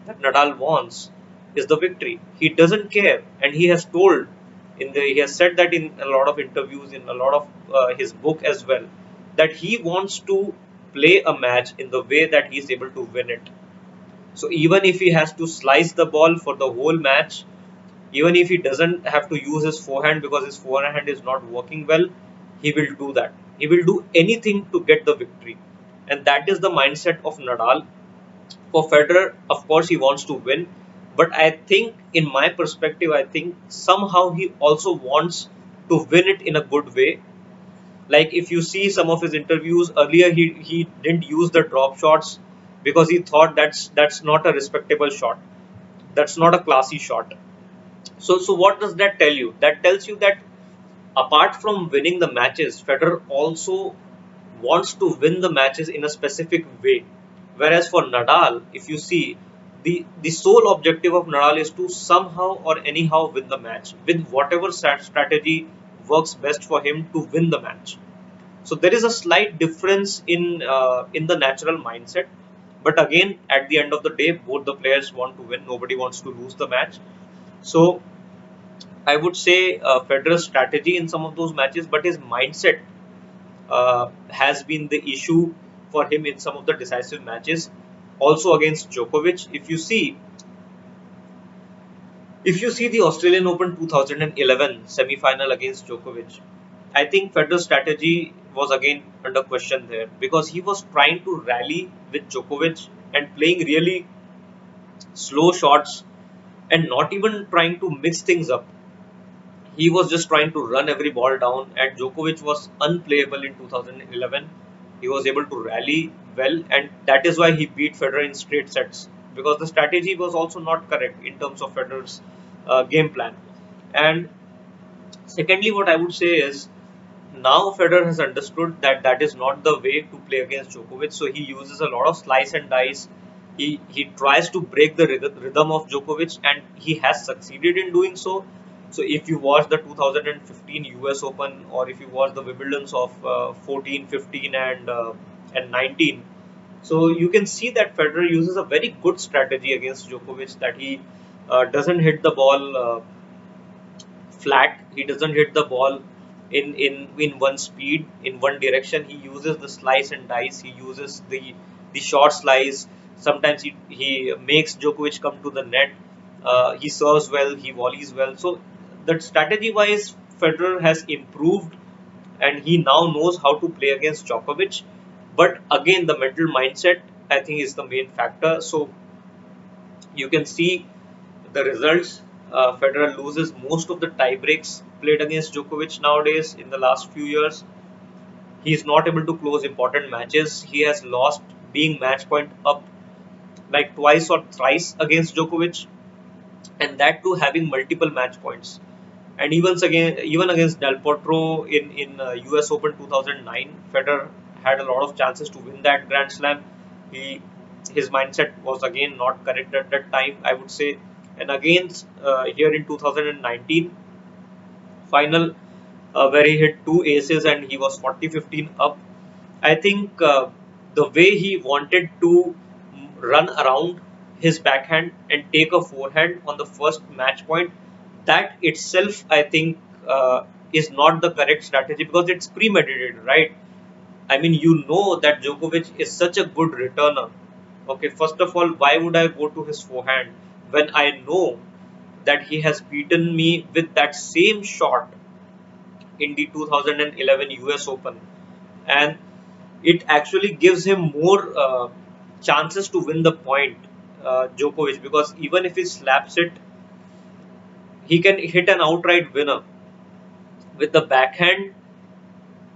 that Nadal wants is the victory. He doesn't care, and he has told he has said that in a lot of interviews, in a lot of his book as well, that he wants to play a match in the way that he is able to win it. So even if he has to slice the ball for the whole match, even if he doesn't have to use his forehand because his forehand is not working well, he will do that. He will do anything to get the victory, and that is the mindset of Nadal. For Federer, of course, he wants to win, but I think, in my perspective, I think somehow he also wants to win it in a good way. Like if you see some of his interviews earlier, he didn't use the drop shots because he thought that's not a respectable shot. That's not a classy shot. So what does that tell you? That tells you that apart from winning the matches, Federer also wants to win the matches in a specific way. Whereas for Nadal, if you see, the sole objective of Nadal is to somehow or anyhow win the match with whatever strategy works best for him to win the match. So there is a slight difference in the natural mindset. But again, at the end of the day, both the players want to win. Nobody wants to lose the match. So I would say Federer's strategy in some of those matches, but his mindset has been the issue for him in some of the decisive matches. Also against Djokovic, if you see the Australian Open 2011 semi-final against Djokovic, I think Federer's strategy was again under question there, because he was trying to rally with Djokovic and playing really slow shots and not even trying to mix things up. He was just trying to run every ball down, and Djokovic was unplayable in 2011. He was able to rally well, and that is why he beat Federer in straight sets, because the strategy was also not correct in terms of Federer's game plan. And secondly, what I would say is, now Federer has understood that that is not the way to play against Djokovic, so he uses a lot of slice and dice. He tries to break the rhythm of Djokovic, and he has succeeded in doing so. So if you watch the 2015 US Open, or if you watch the Wimbledons of 14, 15, and 19, so you can see that Federer uses a very good strategy against Djokovic, that he doesn't hit the ball flat. He doesn't hit the ball in one speed, in one direction. He uses the slice and dice. He uses the short slice. Sometimes he makes Djokovic come to the net. He serves well. He volleys well. So that strategy wise, Federer has improved, and he now knows how to play against Djokovic. But again, the mental mindset, I think, is the main factor. So you can see the results. Federer loses most of the tie breaks played against Djokovic nowadays in the last few years. He is not able to close important matches. He has lost being match point up like twice or thrice against Djokovic, and that too having multiple match points. And even against Del Potro in US Open 2009, Federer had a lot of chances to win that Grand Slam. He His mindset was again not correct at that time, I would say. And against here in 2019 final, where he hit two aces and he was 40-15 up. I think the way he wanted to run around his backhand and take a forehand on the first match point, that itself, I think, is not the correct strategy, because it's premeditated, right? I mean, you know that Djokovic is such a good returner. Okay, first of all, why would I go to his forehand when I know that he has beaten me with that same shot in the 2011 US Open? And it actually gives him more chances to win the point, Djokovic, because even if he slaps it, he can hit an outright winner. With the backhand,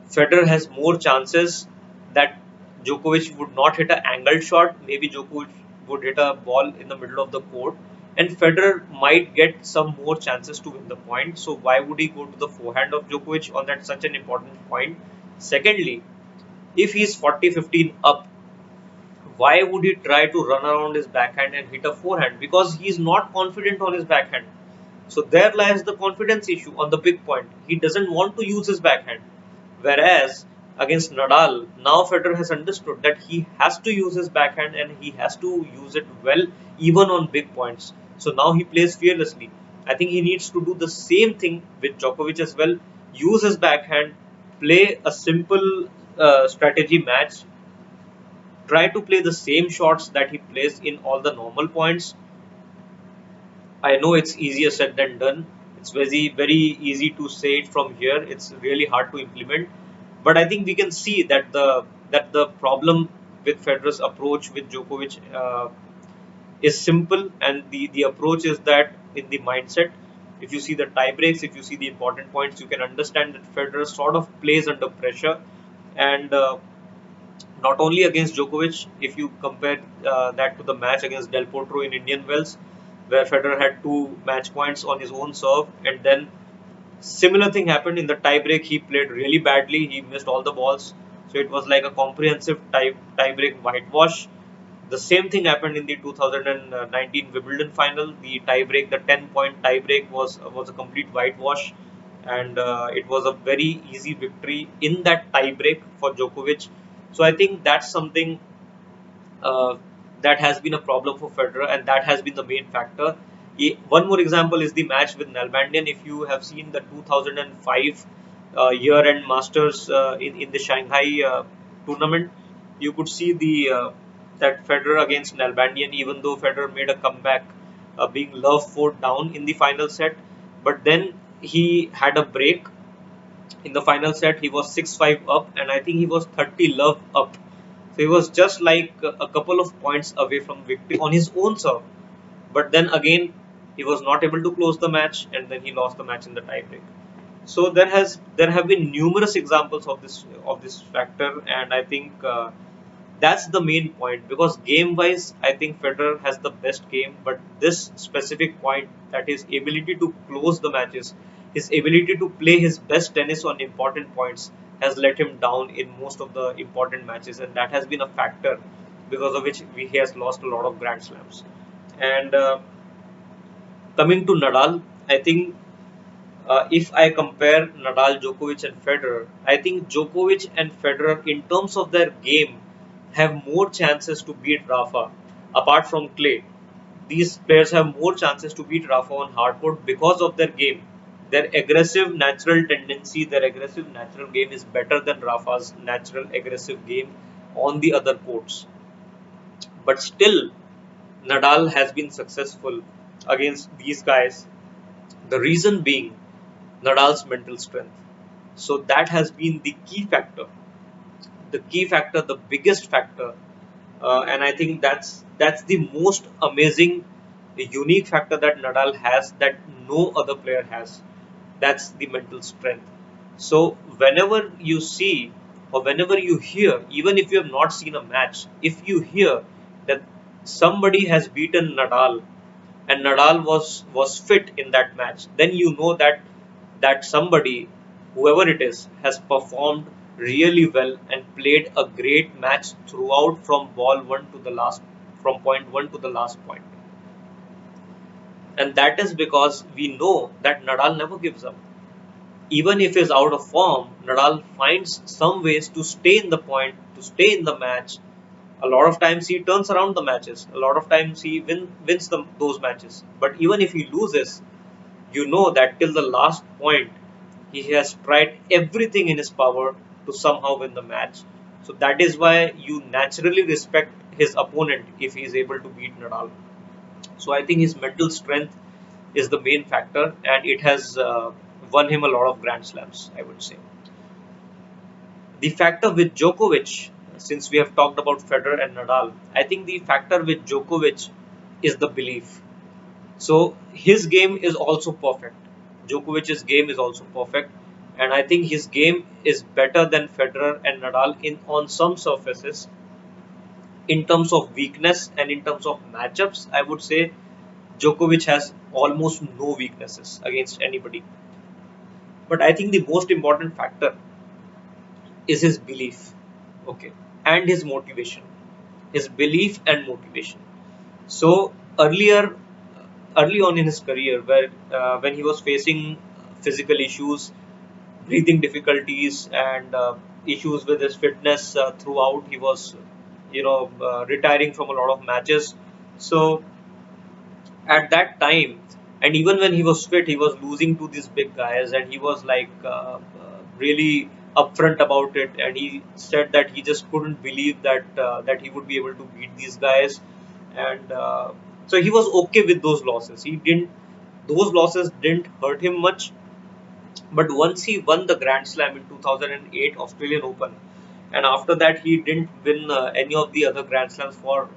Federer has more chances that Djokovic would not hit an angled shot. Maybe Djokovic would hit a ball in the middle of the court, and Federer might get some more chances to win the point. So why would he go to the forehand of Djokovic on that such an important point? Secondly, if he's 40-15 up, why would he try to run around his backhand and hit a forehand? Because he's not confident on his backhand. So there lies the confidence issue on the big point. He doesn't want to use his backhand. Whereas against Nadal, now Federer has understood that he has to use his backhand and he has to use it well even on big points. So now he plays fearlessly. I think he needs to do the same thing with Djokovic as well. Use his backhand, play a simple strategy match, try to play the same shots that he plays in all the normal points. I know it's easier said than done. It's very easy to say it from here. It's really hard to implement. But I think we can see that the problem with Federer's approach with Djokovic is simple, and the approach is that in the mindset. If you see the tie breaks, if you see the important points, you can understand that Federer sort of plays under pressure, and not only against Djokovic. If you compare that to the match against Del Potro in Indian Wells, where Federer had 2 match points on his own serve, and then similar thing happened in the tiebreak. He played really badly. He missed all the balls, so it was like a comprehensive tiebreak whitewash. The same thing happened in the 2019 Wimbledon final. The tiebreak, the 10-point tiebreak, was a complete whitewash, and it was a very easy victory in that tiebreak for Djokovic. So I think that's something uh, that has been a problem for Federer, and that has been the main factor. One more example is the match with Nalbandian. If you have seen the 2005 year-end Masters in the Shanghai tournament, you could see the that Federer against Nalbandian, even though Federer made a comeback, being love 4 down in the final set, but then he had a break in the final set. He was 6-5 up, and I think he was 30 love up. So he was just like a couple of points away from victory on his own serve. But then again, he was not able to close the match, and then he lost the match in the tiebreak. So there have been numerous examples of this factor, and I think that's the main point. Because game wise, I think Federer has the best game, but this specific point, that his ability to close the matches, his ability to play his best tennis on important points, has let him down in most of the important matches, and that has been a factor because of which he has lost a lot of Grand Slams. And coming to Nadal, I think if I compare Nadal, Djokovic, and Federer, I think Djokovic and Federer, in terms of their game, have more chances to beat Rafa. Apart from Clay, these players have more chances to beat Rafa on hardcourt because of their game. Their aggressive natural tendency, their aggressive natural game is better than Rafa's natural aggressive game on the other courts. But still, Nadal has been successful against these guys. The reason being Nadal's mental strength. So that has been the key factor, the biggest factor, and I think that's the most amazing, unique factor that Nadal has that no other player has. That's the mental strength. So whenever you see or whenever you hear, even if you have not seen a match, if you hear that somebody has beaten Nadal and Nadal was fit in that match, then you know that somebody, whoever it is, has performed really well and played a great match throughout from ball one to the last, from point one to the last point. And that is because we know that Nadal never gives up. Even if he's out of form, Nadal finds some ways to stay in the point, to stay in the match. A lot of times he turns around the matches. A lot of times he wins those matches. But even if he loses, you know that till the last point, he has tried everything in his power to somehow win the match. So that is why you naturally respect his opponent if he is able to beat Nadal. So I think his mental strength is the main factor, and it has won him a lot of Grand Slams, I would say. The factor with Djokovic, since we have talked about Federer and Nadal, I think the factor with Djokovic is the belief. So his game is also perfect. Djokovic's game is also perfect, and I think his game is better than Federer and Nadal in on some surfaces. In terms of weakness and in terms of matchups, I would say Djokovic has almost no weaknesses against anybody. But I think the most important factor is his belief, okay, and his motivation, his belief and motivation. So early on in his career, where when he was facing physical issues, breathing difficulties, and issues with his fitness throughout, he was, retiring from a lot of matches. So at that time, and even when he was fit, he was losing to these big guys, and he was like really upfront about it, and he said that he just couldn't believe that he would be able to beat these guys. And so he was okay with those losses. He didn't Those losses didn't hurt him much. But once he won the Grand Slam in 2008 Australian Open, and after that he didn't win any of the other Grand Slams for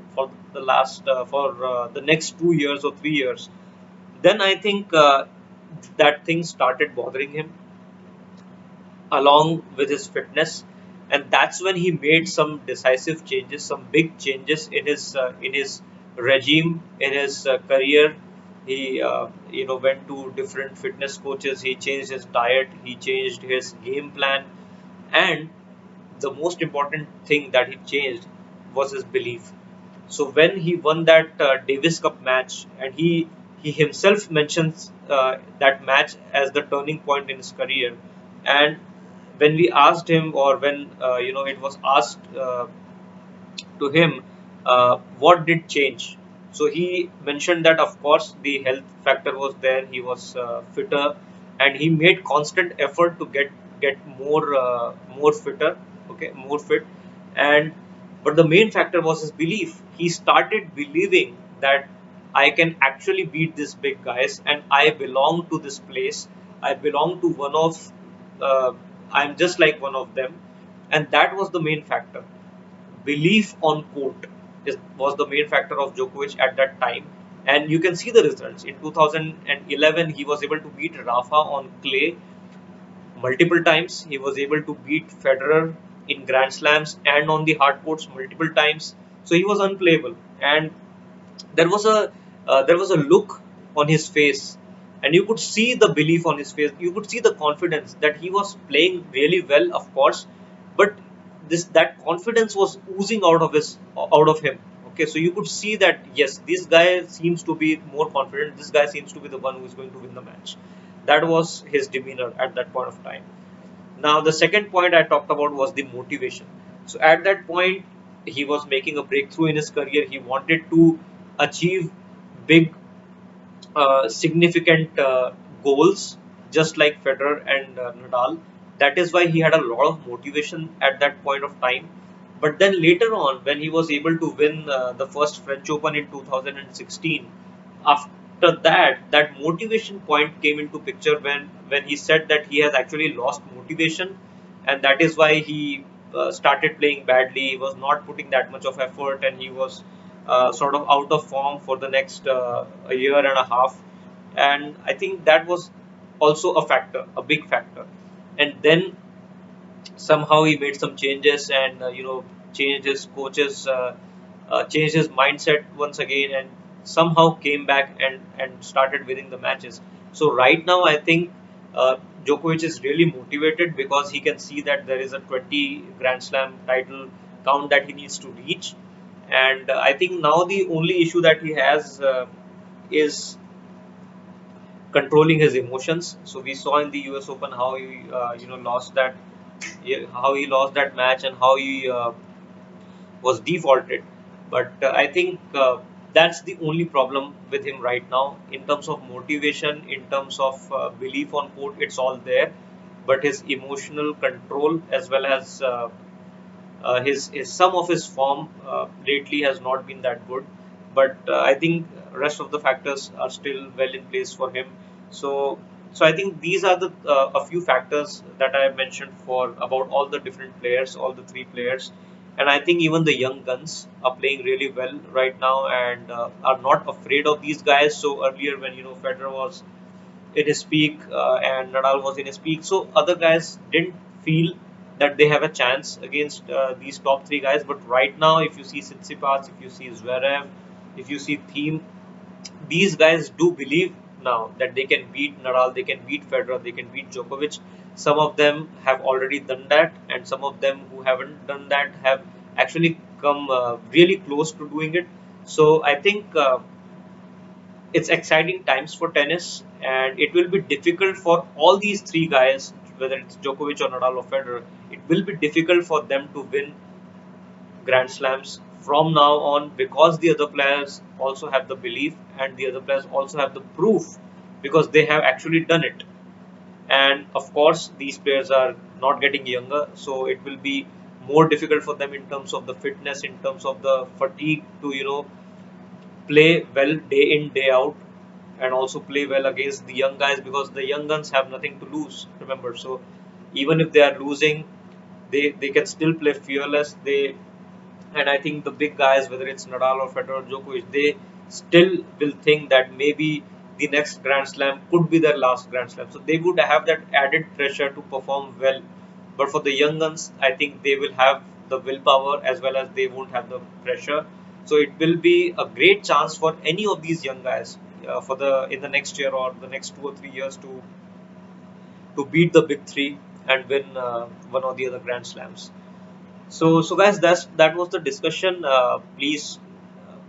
the next 2 years or 3 years. Then I think that thing started bothering him, along with his fitness, and that's when he made some decisive changes, some big changes in his regime, in his career. He went to different fitness coaches. He changed his diet. He changed his game plan, and the most important thing that he changed was his belief. So when he won that Davis Cup match, and he himself mentions that match as the turning point in his career. And when we asked him, or when it was asked to him, what did change? So he mentioned that of course the health factor was there. He was fitter, and he made constant effort to get more fitter, okay, more fit. And but the main factor was his belief. He started believing that I can actually beat these big guys, and I belong to this place. I belong to one of. I'm just like one of them, and that was the main factor. Belief on court was the main factor of Djokovic at that time. And you can see the results. In 2011, he was able to beat Rafa on clay multiple times. He was able to beat Federer in Grand Slams and on the hard courts multiple times. So he was unplayable. And there was a look on his face, and you could see the belief on his face. You could see the confidence that he was playing really well, of course, but this that confidence was oozing out of him. Okay, so you could see that yes, this guy seems to be more confident. This guy seems to be the one who is going to win the match. That was his demeanor at that point of time. Now, the second point I talked about was the motivation. So, at that point, he was making a breakthrough in his career. He wanted to achieve big, significant goals, just like Federer and Nadal. That is why he had a lot of motivation at that point of time. But then later on, when he was able to win the first French Open in 2016, after that, that motivation point came into picture when he said that he has actually lost motivation, and that is why he started playing badly. He was not putting that much of effort, and he was sort of out of form for the next a year and a half. And I think that was also a factor, a big factor. And then somehow he made some changes, and changed his coaches, changed his mindset once again, and somehow came back and started winning the matches. So right now I think Djokovic is really motivated because he can see that there is a 20 Grand Slam title count that he needs to reach. And I think now the only issue that he has is controlling his emotions. So we saw in the US Open how he lost that, yeah, how he lost that match, and how he was defaulted. But I think that's the only problem with him right now. In terms of motivation, in terms of belief on court, it's all there. But his emotional control, as well as his some of his form lately has not been that good. But I think rest of the factors are still well in place for him. So so I think these are the a few factors that I have mentioned for about all the different players, all the three players. And I think even the young guns are playing really well right now, and are not afraid of these guys. So earlier, when Federer was in his peak, and Nadal was in his peak. So other guys didn't feel that they have a chance against these top three guys. But right now, if you see Tsitsipas, if you see Zverev, if you see Thiem, these guys do believe now that they can beat Nadal, they can beat Federer, they can beat Djokovic. Some of them have already done that, and some of them who haven't done that have actually come really close to doing it. So I think it's exciting times for tennis, and it will be difficult for all these three guys, whether it's Djokovic or Nadal or Federer. It will be difficult for them to win Grand Slams from now on, because the other players also have the belief and the other players also have the proof, because they have actually done it. And of course, these players are not getting younger, so it will be more difficult for them in terms of the fitness, in terms of the fatigue to play well day in day out, and also play well against the young guys, because the young guns have nothing to lose, remember. So even if they are losing, they can still play fearless. They And I think the big guys, whether it's Nadal or Federer or Djokovic, they still will think that maybe the next Grand Slam could be their last Grand Slam. So they would have that added pressure to perform well. But for the young guns, I think they will have the willpower as well as they won't have the pressure. So it will be a great chance for any of these young guys for the in the next year or the next 2 or 3 years to beat the big three and win one or the other Grand Slams. So guys, that was the discussion. Please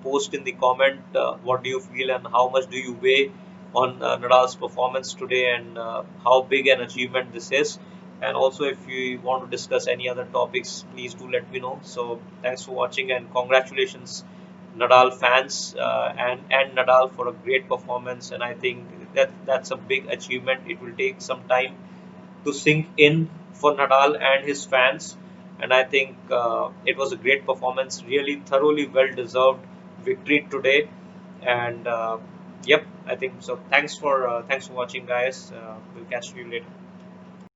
post in the comment what do you feel and how much do you weigh on Nadal's performance today, and how big an achievement this is. And also, if you want to discuss any other topics, please do let me know. So thanks for watching, and congratulations, Nadal fans, and Nadal for a great performance. And I think that's a big achievement. It will take some time to sink in for Nadal and his fans. And I think it was a great performance, really thoroughly well deserved victory today. And yep, I think so. Thanks for watching, guys. We'll catch you later.